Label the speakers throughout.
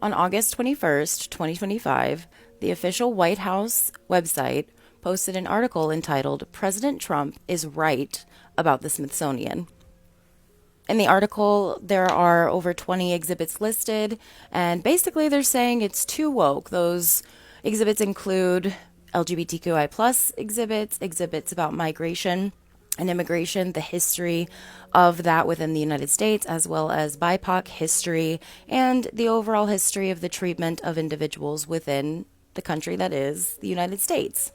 Speaker 1: On August 21st, 2025, the official White House website posted an article entitled "President Trump is Right About the Smithsonian." In the article, there are over 20 exhibits listed, and basically they're saying it's too woke. Those exhibits include LGBTQI plus exhibits about migration and immigration, the history of that within the United States, as well as BIPOC history and the overall history of the treatment of individuals within the country that is the United States.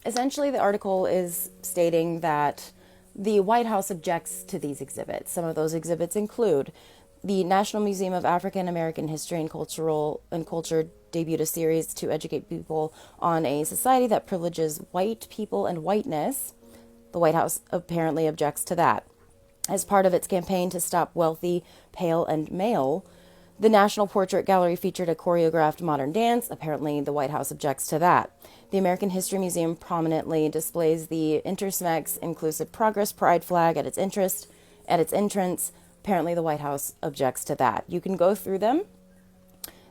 Speaker 1: Essentially, the article is stating that the White House objects to these exhibits. Some of those exhibits include the National Museum of African American History and Culture debuted a series to educate people on a society that privileges white people and whiteness. The White House apparently objects to that. As part of its campaign to stop wealthy, pale, and male, the National Portrait Gallery featured a choreographed modern dance. Apparently, the White House objects to that. The American History Museum prominently displays the Intersex Inclusive Progress Pride flag at its entrance. Apparently, the White House objects to that. You can go through them.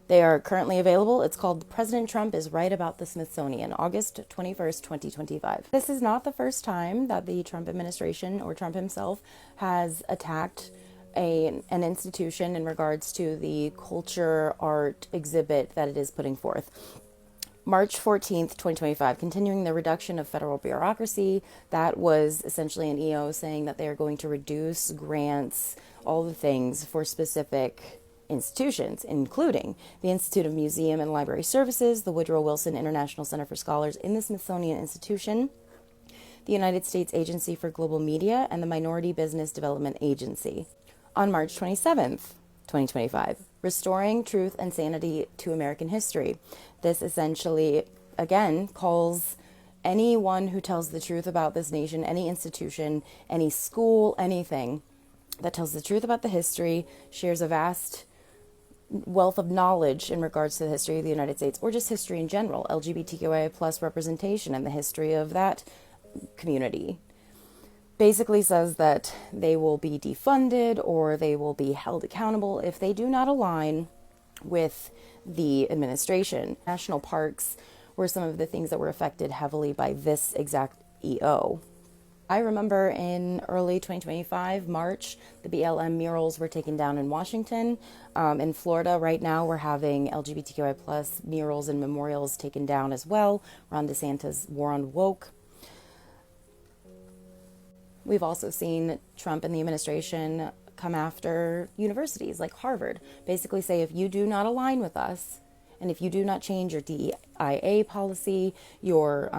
Speaker 1: They are currently available. It's called "President Trump is Right About the Smithsonian," August 21st, 2025. This is not the first time that the Trump administration or Trump himself has attacked an institution in regards to the culture art exhibit that it is putting forth. March 14th, 2025, continuing the reduction of federal bureaucracy. That was essentially an EO saying that they are going to reduce grants, all the things for specific institutions, including the Institute of Museum and Library Services, the Woodrow Wilson International Center for Scholars in the Smithsonian Institution, the United States Agency for Global Media, and the Minority Business Development Agency. On March 27th, 2025, restoring truth and sanity to American history. This essentially, again, calls anyone who tells the truth about this nation, any institution, any school, anything that tells the truth about the history, shares a vast wealth of knowledge in regards to the history of the United States, or just history in general, LGBTQIA plus representation and the history of that community. Basically says that they will be defunded or they will be held accountable if they do not align with the administration. National parks were some of the things that were affected heavily by this exact EO. I remember in early 2025, March, the BLM murals were taken down in Washington. In Florida right now, we're having LGBTQI plus murals and memorials taken down as well. Ron DeSantis' war on woke. We've also seen Trump and the administration come after universities like Harvard, basically say if you do not align with us, and if you do not change your DEIA policy, your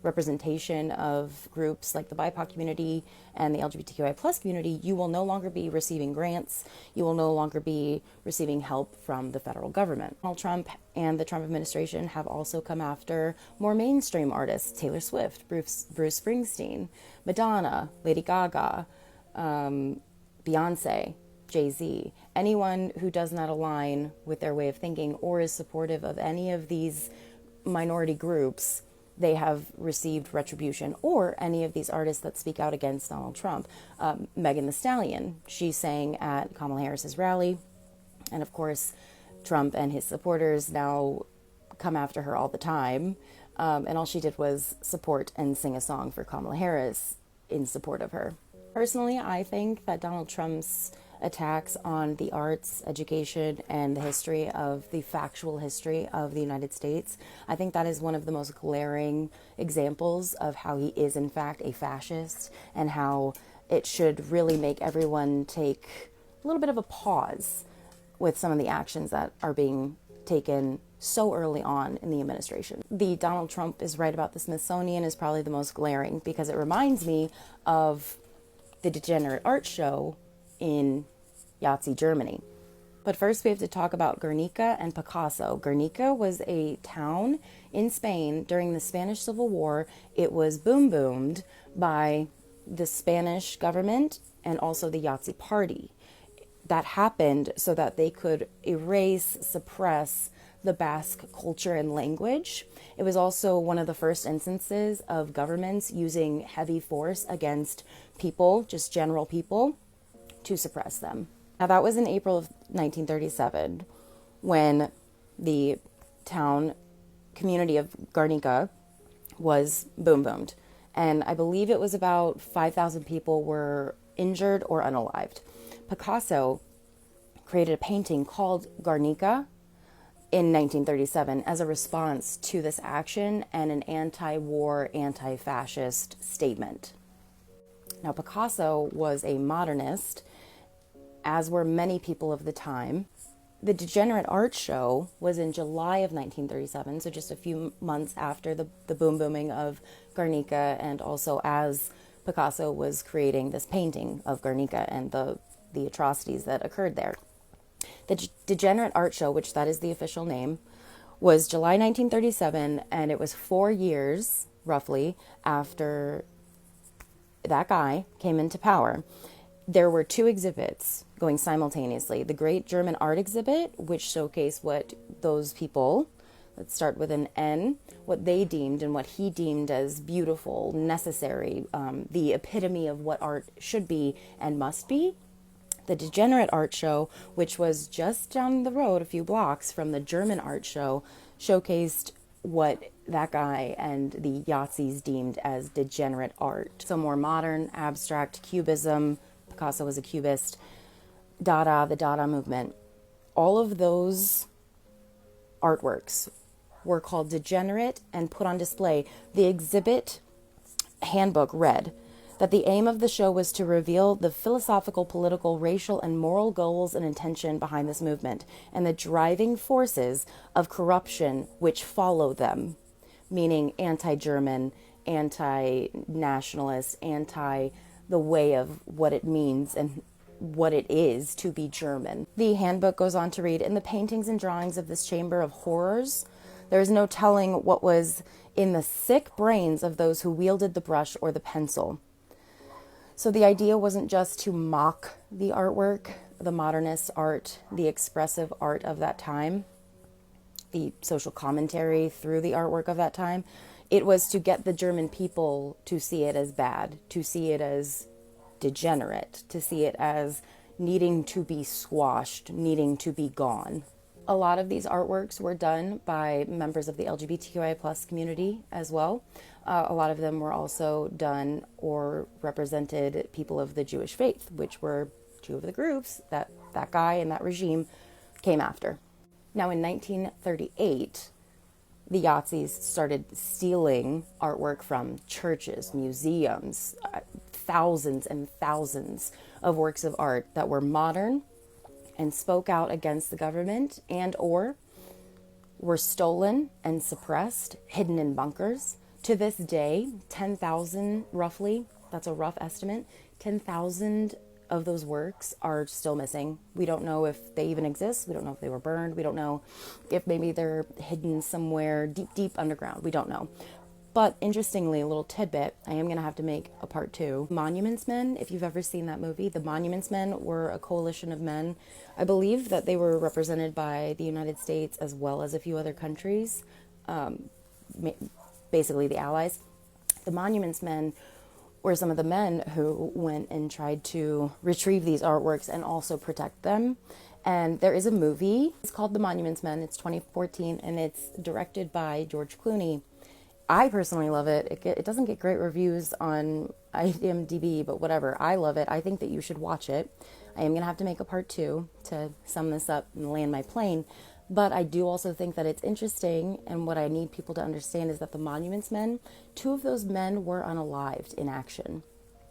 Speaker 1: representation of groups like the BIPOC community and the LGBTQI plus community, you will no longer be receiving grants. You will no longer be receiving help from the federal government. Donald Trump and the Trump administration have also come after more mainstream artists, Taylor Swift, Bruce Springsteen, Madonna, Lady Gaga, Beyonce, Jay-Z, anyone who does not align with their way of thinking or is supportive of any of these minority groups, they have received retribution, or any of these artists that speak out against Donald Trump. Megan Thee Stallion, she sang at Kamala Harris's rally, and of course, Trump and his supporters now come after her all the time, and all she did was support and sing a song for Kamala Harris in support of her. Personally, I think that Donald Trump's attacks on the arts, education, and the history of the factual history of the United States, I think that is one of the most glaring examples of how he is in fact a fascist, and how it should really make everyone take a little bit of a pause with some of the actions that are being taken so early on in the administration. The Donald Trump is right about the Smithsonian is probably the most glaring, because it reminds me of the Degenerate Art Show in Nazi Germany. But first we have to talk about Guernica and Picasso. Guernica was a town in Spain during the Spanish Civil War. It was boomed by the Spanish government and also the Yahtzee Party. That happened so that they could erase, suppress the Basque culture and language. It was also one of the first instances of governments using heavy force against people, just general people, to suppress them. Now that was in April of 1937. when the town community of Guernica was boomed. And I believe it was about 5,000 people were injured or unalived. Picasso created a painting called Guernica in 1937 as a response to this action and an anti-war, anti-fascist statement. Now, Picasso was a modernist, as were many people of the time. The Degenerate Art Show was in July of 1937, so just a few months after the booming of Guernica, and also as Picasso was creating this painting of Guernica and the atrocities that occurred there. The Degenerate Art Show, which that is the official name, was July 1937, and it was 4 years, roughly, after that guy came into power. There were 2 exhibits going simultaneously. The Great German Art Exhibit, which showcased what those people, let's start with an N, what they deemed and what he deemed as beautiful, necessary, the epitome of what art should be and must be. The Degenerate Art Show, which was just down the road a few blocks from the German Art Show, showcased what that guy and the Yazis deemed as degenerate art. So more modern, abstract, cubism. Picasso was a cubist. Dada, the Dada movement. All of those artworks were called degenerate and put on display. The exhibit handbook read that the aim of the show was to reveal the philosophical, political, racial, and moral goals and intention behind this movement and the driving forces of corruption which follow them, meaning anti-German, anti-nationalist, anti the way of what it means and what it is to be German. The handbook goes on to read, in the paintings and drawings of this chamber of horrors, there is no telling what was in the sick brains of those who wielded the brush or the pencil. So the idea wasn't just to mock the artwork, the modernist art, the expressive art of that time, the social commentary through the artwork of that time. It was to get the German people to see it as bad, to see it as degenerate, to see it as needing to be squashed, needing to be gone. A lot of these artworks were done by members of the LGBTQI plus community as well. A lot of them were also done or represented people of the Jewish faith, which were 2 of the groups that guy and that regime came after. Now in 1938, the Yazis started stealing artwork from churches, museums, thousands and thousands of works of art that were modern and spoke out against the government and or were stolen and suppressed, hidden in bunkers. To this day, 10,000 roughly, that's a rough estimate, 10,000 of those works are still missing. We don't know if they even exist. We don't know if they were burned. We don't know if maybe they're hidden somewhere deep, deep underground. We don't know. But interestingly, a little tidbit, I am going to have to make a part 2. Monuments Men, if you've ever seen that movie, the Monuments Men were a coalition of men. I believe that they were represented by the United States as well as a few other countries, basically the Allies. The Monuments Men were some of the men who went and tried to retrieve these artworks and also protect them. And there is a movie, it's called The Monuments Men, it's 2014, and it's directed by George Clooney. I personally love it. It doesn't get great reviews on IMDb, but whatever. I love it. I think that you should watch it. I am going to have to make a part 2 to sum this up and land my plane. But I do also think that it's interesting, and what I need people to understand is that the Monuments Men, 2 of those men were unalived in action.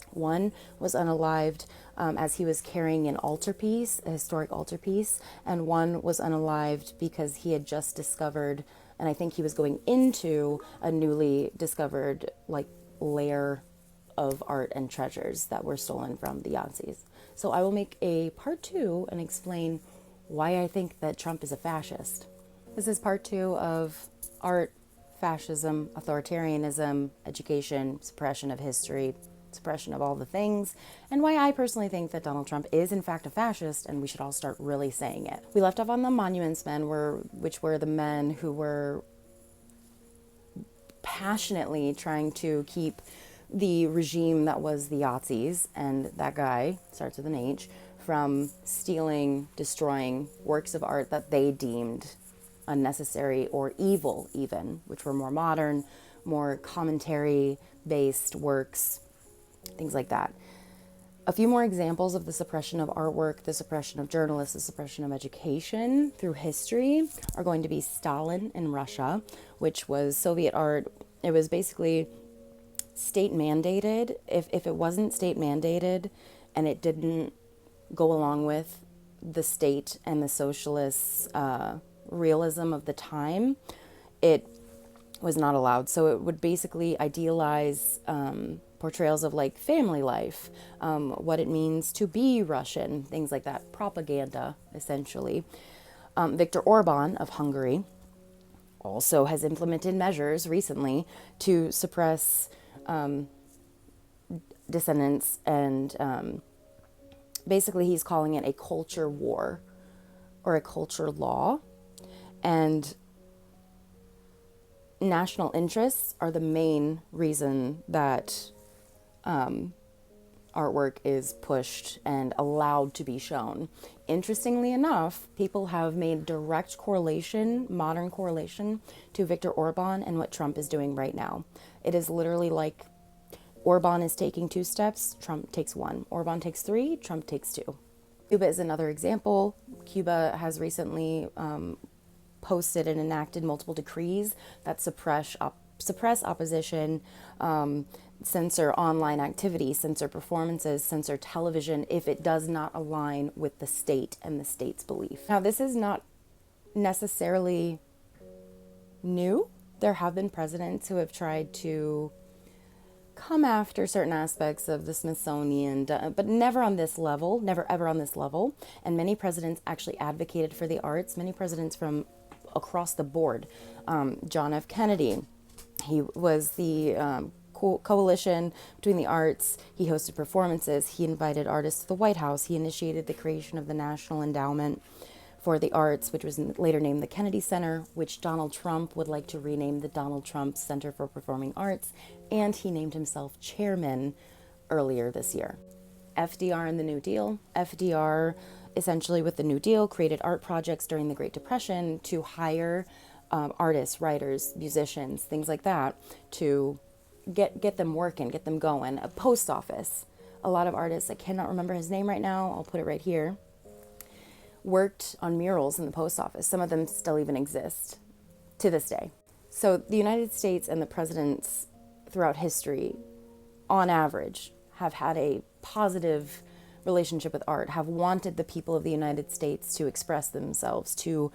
Speaker 1: One was unalived as he was carrying an altarpiece, a historic altarpiece, and one was unalived because he had just discovered, and I think he was going into a newly discovered layer of art and treasures that were stolen from the Yazis. So I will make a part 2 and explain why I think that Trump is a fascist. This is part 2 of art, fascism, authoritarianism, education, suppression of history, suppression of all the things, and why I personally think that Donald Trump is in fact a fascist and we should all start really saying it. We left off on the Monuments Men, which were the men who were passionately trying to keep the regime that was the Yazis, and that guy, starts with an H, from stealing, destroying works of art that they deemed unnecessary or evil even, which were more modern, more commentary-based works, things like that. A few more examples of the suppression of artwork, the suppression of journalists, the suppression of education through history are going to be Stalin in Russia, which was Soviet art. It was basically state mandated. If it wasn't state mandated and it didn't go along with the state and the socialist realism of the time, it was not allowed. So it would basically idealize portrayals of like family life, what it means to be Russian, things like that, propaganda, essentially. Viktor Orban of Hungary also has implemented measures recently to suppress dissidents, and basically he's calling it a culture war or a culture law. And national interests are the main reason that artwork is pushed and allowed to be shown. Interestingly enough, people have made direct correlation, modern correlation, to Viktor Orban and what Trump is doing right now. It is literally like Orban is taking 2 steps, Trump takes 1. Orban takes 3, Trump takes 2. Cuba is another example. Cuba has recently posted and enacted multiple decrees that suppress opposition, censor online activity, censor performances, censor television if it does not align with the state and the state's belief. Now, this is not necessarily new. There have been presidents who have tried to come after certain aspects of the Smithsonian, but never on this level, never ever on this level. And many presidents actually advocated for the arts, many presidents from across the board. John F. Kennedy, he was the coalition between the arts. He hosted performances. He invited artists to the White House. He initiated the creation of the National Endowment for the Arts, which was later named the Kennedy Center, which Donald Trump would like to rename the Donald Trump Center for Performing Arts, and he named himself chairman earlier this year. FDR and the New Deal. FDR, essentially with the New Deal, created art projects during the Great Depression to hire artists, writers, musicians, things like that, to get them working, get them going. A post office. A lot of artists, I cannot remember his name right now, I'll put it right here, worked on murals in the post office. Some of them still even exist to this day. So the United States and the presidents throughout history, on average, have had a positive relationship with art, have wanted the people of the United States to express themselves, to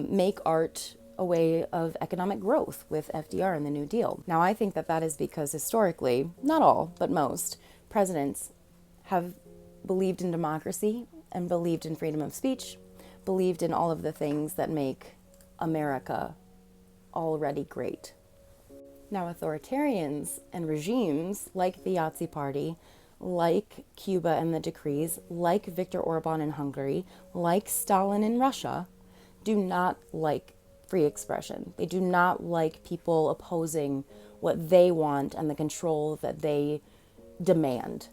Speaker 1: make art a way of economic growth with FDR and the New Deal. Now, I think that that is because historically, not all, but most, presidents have believed in democracy and believed in freedom of speech, believed in all of the things that make America already great. Now, authoritarians and regimes like the Yahtzee Party, like Cuba and the decrees, like Viktor Orban in Hungary, like Stalin in Russia, do not like free expression. They do not like people opposing what they want and the control that they demand.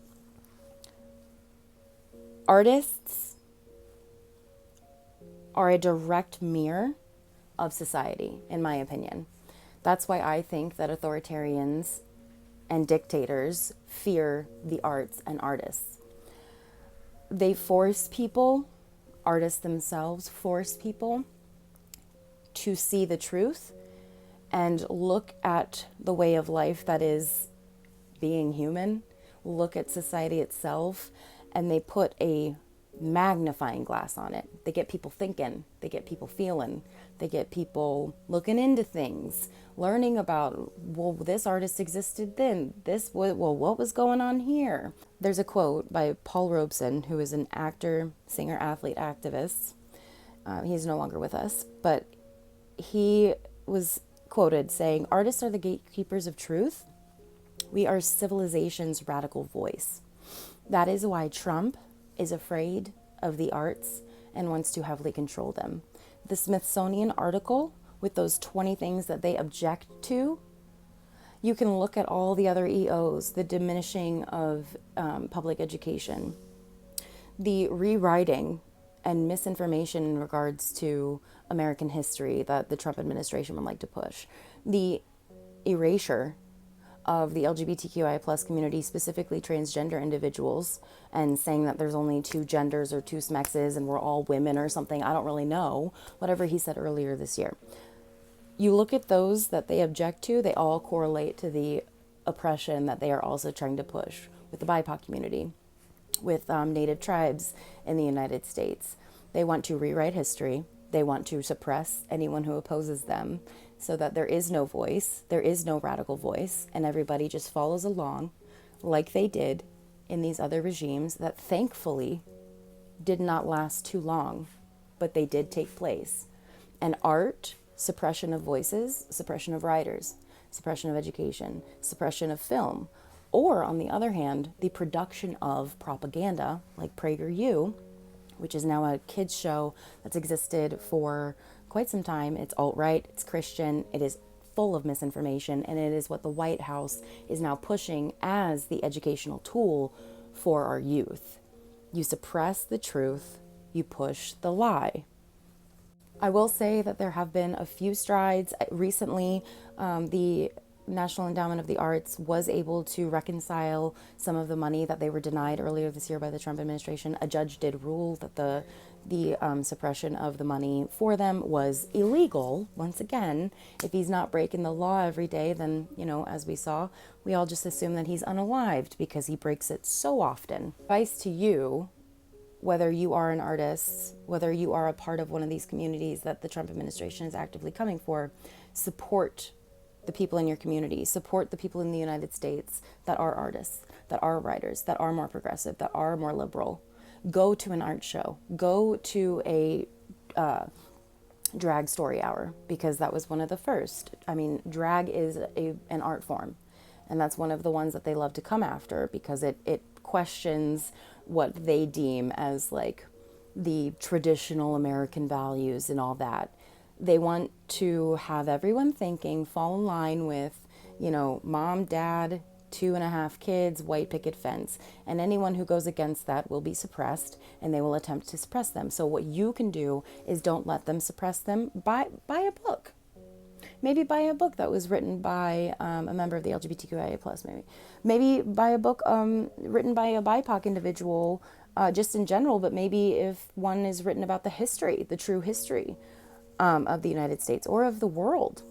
Speaker 1: Artists are a direct mirror of society, in my opinion. That's why I think that authoritarians and dictators fear the arts and artists. They force people, artists themselves force people to see the truth and look at the way of life that is being human, look at society itself, and they put a magnifying glass on it. They get people thinking, they get people feeling, they get people looking into things, learning about, well, this artist existed then, what was going on here? There's a quote by Paul Robeson, who is an actor, singer, athlete, activist. He's no longer with us, but he was quoted saying, "Artists are the gatekeepers of truth. We are civilization's radical voice." That is why Trump is afraid of the arts and wants to heavily control them. The Smithsonian article with those 20 things that they object to, you can look at all the other EOs, the diminishing of public education, the rewriting and misinformation in regards to American history that the Trump administration would like to push, the erasure of the LGBTQI plus community, specifically transgender individuals, and saying that there's only two genders or two smexes and we're all women or something. I don't really know. Whatever he said earlier this year. You look at those that they object to, they all correlate to the oppression that they are also trying to push with the BIPOC community, with Native tribes in the United States. They want to rewrite history. They want to suppress anyone who opposes them so that there is no voice, there is no radical voice, and everybody just follows along like they did in these other regimes that thankfully did not last too long, but they did take place. And art, suppression of voices, suppression of writers, suppression of education, suppression of film, or on the other hand, the production of propaganda like PragerU, which is now a kids show that's existed for quite some time. It's alt-right, it's Christian, it is full of misinformation, and it is what the White House is now pushing as the educational tool for our youth. You suppress the truth, you push the lie. I will say that there have been a few strides. Recently, the National Endowment of the Arts was able to reconcile some of the money that they were denied earlier this year by the Trump administration. A judge did rule that the suppression of the money for them was illegal. Once again, if he's not breaking the law every day, then, as we saw, we all just assume that he's unalived because he breaks it so often. Advice to you, whether you are an artist, whether you are a part of one of these communities that the Trump administration is actively coming for, support the people in your community, support the people in the United States that are artists, that are writers, that are more progressive, that are more liberal. Go to an art show, go to a drag story hour, because that was one of the first. I mean, drag is an art form, and that's one of the ones that they love to come after because it questions what they deem as like the traditional American values and all that. They want to have everyone thinking, fall in line with, mom, dad, 2.5 kids, white picket fence. And anyone who goes against that will be suppressed, and they will attempt to suppress them. So what you can do is don't let them suppress them. Buy a book. Maybe buy a book that was written by a member of the LGBTQIA plus. Maybe buy a book written by a BIPOC individual, just in general. But maybe if one is written about the history, the true history of the United States or of the world.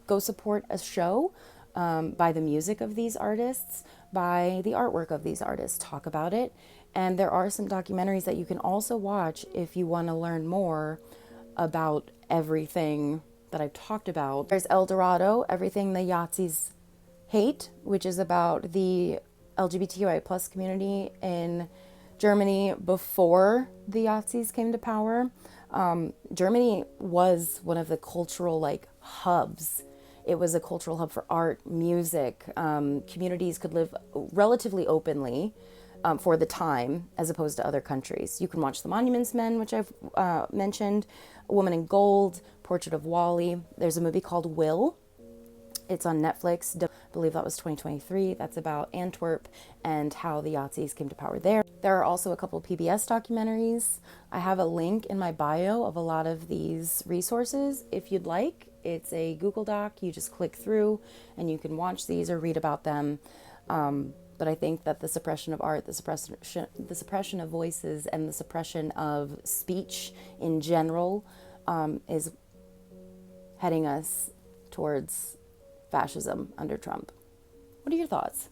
Speaker 1: Go support a show, by the music of these artists, by the artwork of these artists. Talk about it. And there are some documentaries that you can also watch if you want to learn more about everything that I've talked about. There's El Dorado, Everything the Yahtzees Hate, which is about the LGBTQI plus community in Germany before the Yahtzees came to power. Germany was one of the cultural hubs. It was a cultural hub for art, music. Communities could live relatively openly for the time, as opposed to other countries. You can watch The Monuments Men, which I've mentioned, A Woman in Gold, Portrait of Wally. There's a movie called Will. It's on Netflix. I believe that was 2023. That's about Antwerp and how the Yahtzees came to power there. There are also a couple PBS documentaries. I have a link in my bio of a lot of these resources if you'd like. It's a Google Doc. You just click through and you can watch these or read about them. But I think that the suppression of art, the suppression of voices, and the suppression of speech in general is heading us towards fascism under Trump. What are your thoughts?